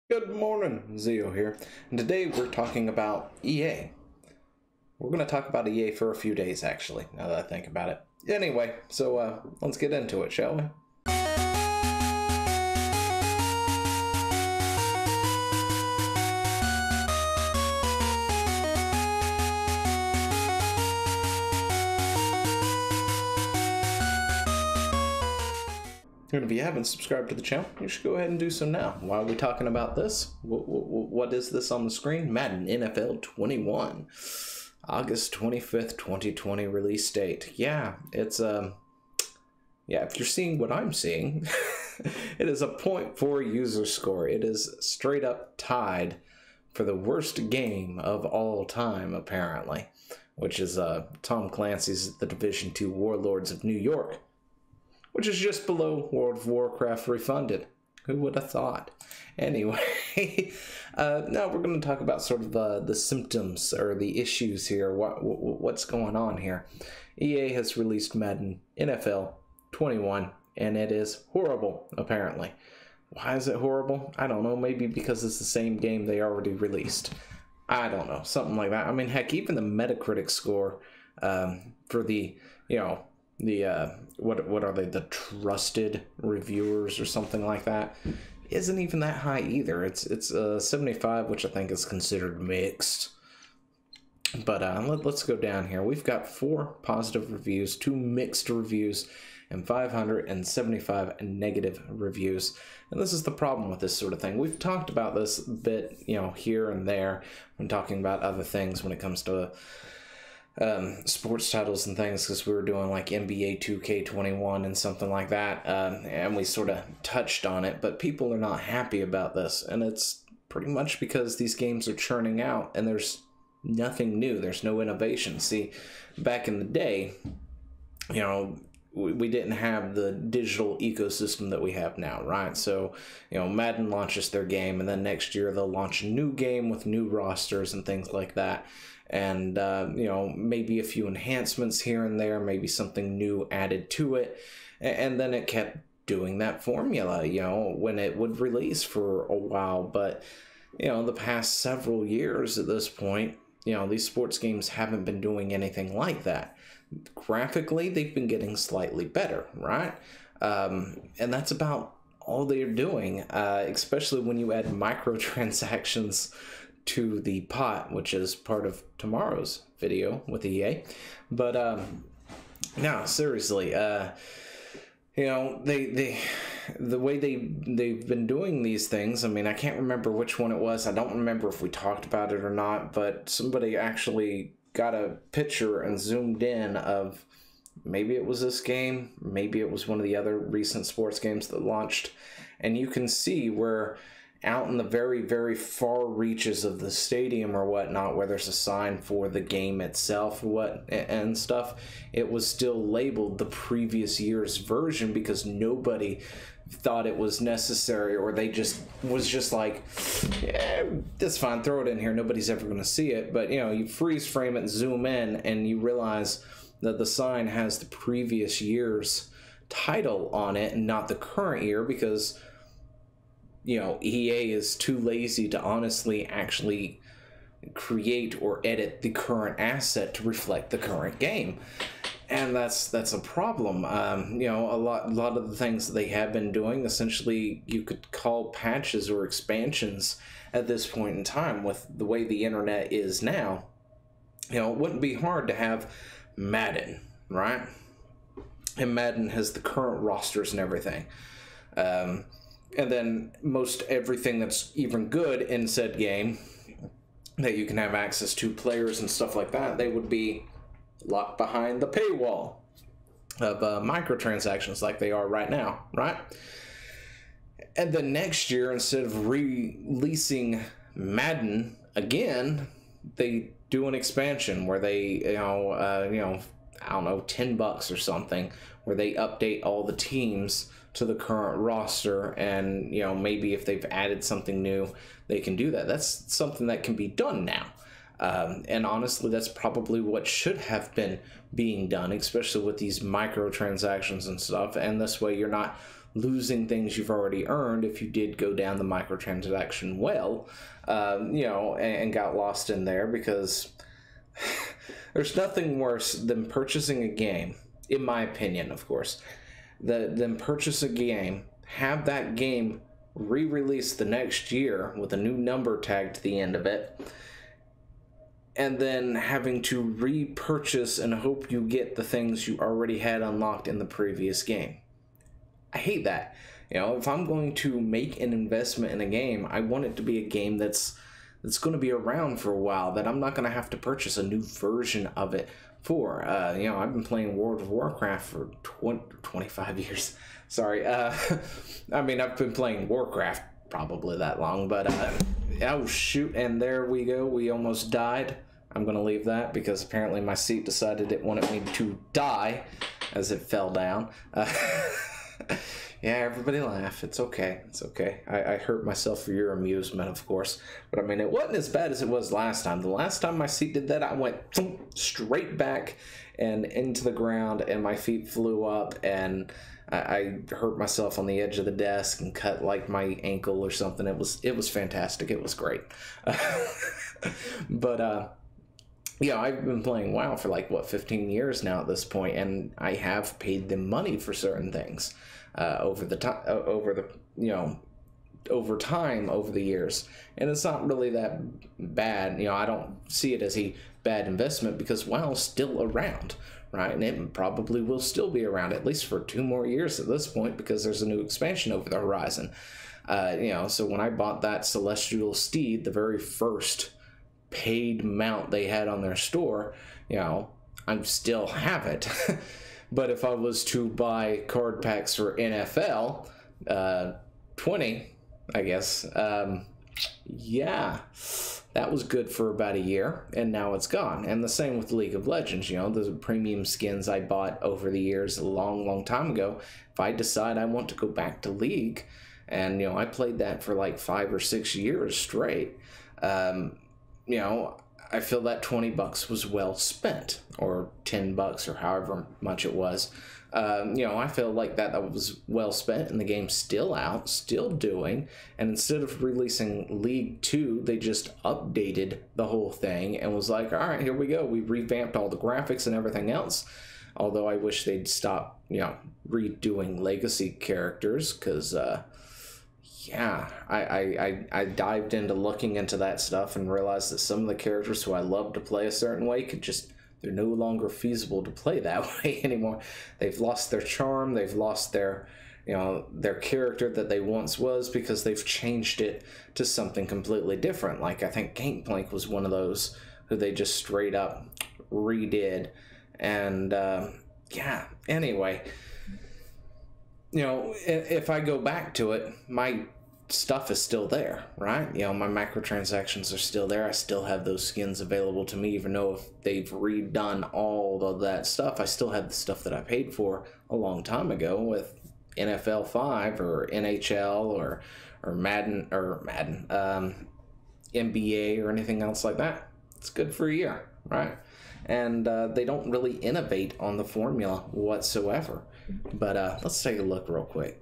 Good morning, Zio here, and today we're talking about EA. We're going to talk about EA for a few days, actually, now that I think about it. Anyway, so let's get into it, shall we? And if you haven't subscribed to the channel, you should go ahead and do so now. Why are we talking about this? What is this on the screen? Madden NFL 21. August 25th, 2020 release date. Yeah, it's, yeah, if you're seeing what I'm seeing, it is a 0.4 user score. It is straight up tied for the worst game of all time, apparently, which is Tom Clancy's The Division 2 Warlords of New York, which is just below World of Warcraft Refunded. Who would have thought? Anyway, now we're going to talk about sort of the symptoms or the issues here. What's going on here? EA has released Madden NFL 21, and it is horrible, apparently. Why is it horrible? I don't know. Maybe because it's the same game they already released. I don't know. Something like that. I mean, heck, even the Metacritic score for the, what are they, the trusted reviewers or something like that, isn't even that high either. It's 75, which I think is considered mixed. But let's go down here. We've got 4 positive reviews, 2 mixed reviews, and 575 negative reviews. And this is the problem with this sort of thing. We've talked about this a bit, here and there when talking about other things when it comes to sports titles and things, because we were doing like NBA 2K21 and something like that, and we sort of touched on it, but people are not happy about this, and it's pretty much because these games are churning out and there's nothing new, there's no innovation. See, back in the day, we didn't have the digital ecosystem that we have now, right? So, Madden launches their game, and then next year they'll launch a new game with new rosters and things like that. And, maybe a few enhancements here and there, maybe something new added to it. And then it kept doing that formula, when it would release for a while. But, the past several years at this point, these sports games haven't been doing anything like that. Graphically, they've been getting slightly better, right? And that's about all they're doing, especially when you add microtransactions to the pot, which is part of tomorrow's video with EA. But no, seriously, the way they've been doing these things, I mean, I can't remember which one it was. I don't remember if we talked about it or not, but somebody actually got a picture and zoomed in of, maybe it was this game, maybe it was one of the other recent sports games that launched, and you can see where out in the very, very far reaches of the stadium or whatnot, where there's a sign for the game itself and stuff, it was still labeled the previous year's version because nobody thought it was necessary, or they was just like, yeah, that's fine, throw it in here, nobody's ever going to see it. But you freeze frame it, zoom in, and you realize that the sign has the previous year's title on it and not the current year, because EA is too lazy to honestly actually create or edit the current asset to reflect the current game. And that's a problem. A lot of the things that they have been doing, essentially you could call patches or expansions at this point in time. With the way the internet is now, it wouldn't be hard to have Madden, right? And Madden has the current rosters and everything. And then most everything that's even good in said game that you can have access to, players and stuff like that, they would be locked behind the paywall of microtransactions like they are right now, right? And then next year, instead of releasing Madden again, they do an expansion where they, I don't know, $10 or something, where they update all the teams to the current roster, and maybe if they've added something new, they can do that. That's something that can be done now. And honestly, that's probably what should have been being done, especially with these microtransactions and stuff. And this way you're not losing things you've already earned if you did go down the microtransaction well, you know, and got lost in there, because there's nothing worse than purchasing a game, in my opinion, of course, than purchase a game, have that game re-released the next year with a new number tag to the end of it, and then having to repurchase and hope you get the things you already had unlocked in the previous game. I hate that. You know, if I'm going to make an investment in a game, I want it to be a game that's going to be around for a while, that I'm not going to have to purchase a new version of it for. You know, I've been playing World of Warcraft for 25 years. Sorry. I mean, I've been playing Warcraft probably that long, but oh shoot, and there we go. We almost died. I'm going to leave that because apparently my seat decided it wanted me to die as it fell down. Yeah, everybody laugh. It's okay. It's okay. I hurt myself for your amusement, of course. But I mean, it wasn't as bad as it was last time. The last time my seat did that, I went straight back and into the ground, and my feet flew up, and I hurt myself on the edge of the desk and cut like my ankle or something. It was fantastic. It was great. But yeah, I've been playing WoW for like, what, 15 years now at this point, and I have paid them money for certain things over time over the years, and it's not really that bad. You know, I don't see it as a bad investment because WoW's still around, right? And it probably will still be around at least for 2 more years at this point, because there's a new expansion over the horizon. You know, so when I bought that Celestial Steed, the very first paid mount they had on their store, you know, I still have it. But if I was to buy card packs for NFL 20, I guess, yeah, that was good for about a year, and now it's gone. And the same with League of Legends. You know, those premium skins I bought over the years a long time ago. If I decide I want to go back to League, and, you know, I played that for like 5 or 6 years straight, you know, I feel that $20 was well spent, or $10, or however much it was. You know, I feel like that was well spent, and the game's still out, still doing. And instead of releasing League 2, they just updated the whole thing and was like, all right, here we go. We revamped all the graphics and everything else. Although I wish they'd stop, you know, redoing legacy characters, because yeah, I dived into looking into that stuff and realized that some of the characters who I love to play a certain way they're no longer feasible to play that way anymore. They've lost their charm, they've lost their, you know, their character that they once was, because they've changed it to something completely different. Like, I think Gangplank was one of those who they just straight up redid. And yeah, anyway, you know, if I go back to it, my stuff is still there, right? You know, my microtransactions are still there. I still have those skins available to me, even though if they've redone all of that stuff, I still have the stuff that I paid for a long time ago with NFL 5 or NHL or Madden, NBA or anything else like that. It's good for a year, right? And they don't really innovate on the formula whatsoever. But let's take a look real quick.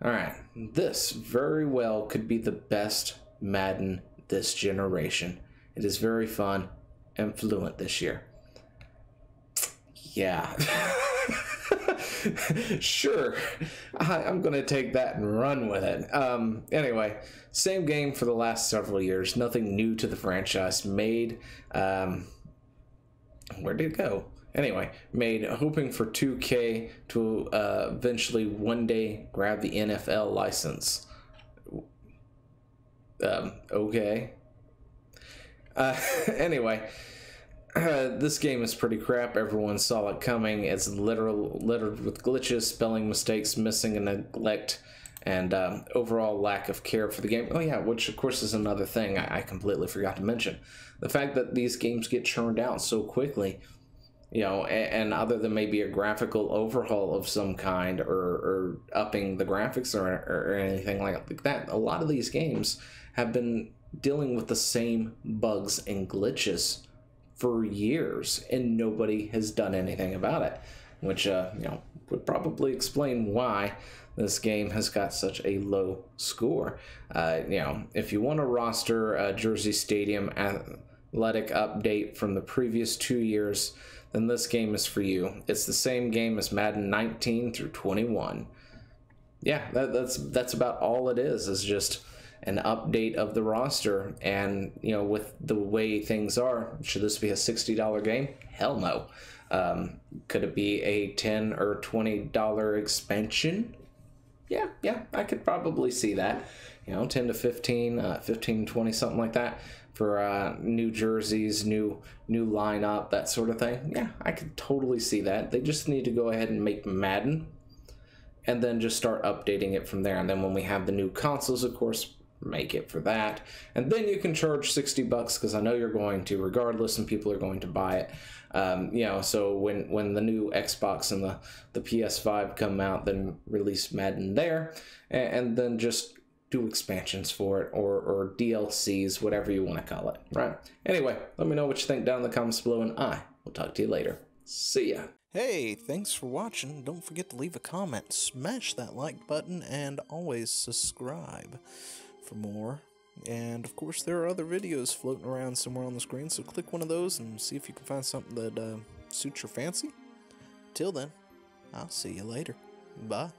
All right, this very well could be the best Madden this generation. It is very fun and fluent this year. Yeah. Sure, I'm going to take that and run with it. Anyway, same game for the last several years. Nothing new to the franchise. Made, where did it go? Anyway, made hoping for 2K to eventually one day grab the NFL license. Okay. Anyway, this game is pretty crap. Everyone saw it coming. It's littered with glitches, spelling mistakes, missing and neglect, and overall lack of care for the game. Oh yeah, which of course is another thing I completely forgot to mention. The fact that these games get churned out so quickly, you know, and other than maybe a graphical overhaul of some kind, or upping the graphics or anything like that, a lot of these games have been dealing with the same bugs and glitches for years, and nobody has done anything about it. which would probably explain why this game has got such a low score. If you want to roster a Jersey Stadium athletic update from the previous 2 years, then this game is for you. It's the same game as Madden 19 through 21. Yeah, that's about all it is just an update of the roster. And with the way things are, should this be a $60 game? Hell no. Could it be a $10 or $20 expansion? Yeah, I could probably see that. 10 to 15, 15, 20, something like that for new jerseys, new lineup, that sort of thing. Yeah, I could totally see that. They just need to go ahead and make Madden and then just start updating it from there. And then when we have the new consoles, of course, make it for that. And then you can charge $60 because I know you're going to, regardless, and people are going to buy it. So when the new Xbox and the PS5 come out, then release Madden there, and then just do expansions for it, or DLCs, whatever you want to call it, right? Anyway, let me know what you think down in the comments below, and I will talk to you later. See ya. Hey, thanks for watching. Don't forget to leave a comment, smash that like button, and always subscribe for more. And of course there are other videos floating around somewhere on the screen, so click one of those and see if you can find something that suits your fancy. Till then, I'll see you later. Bye.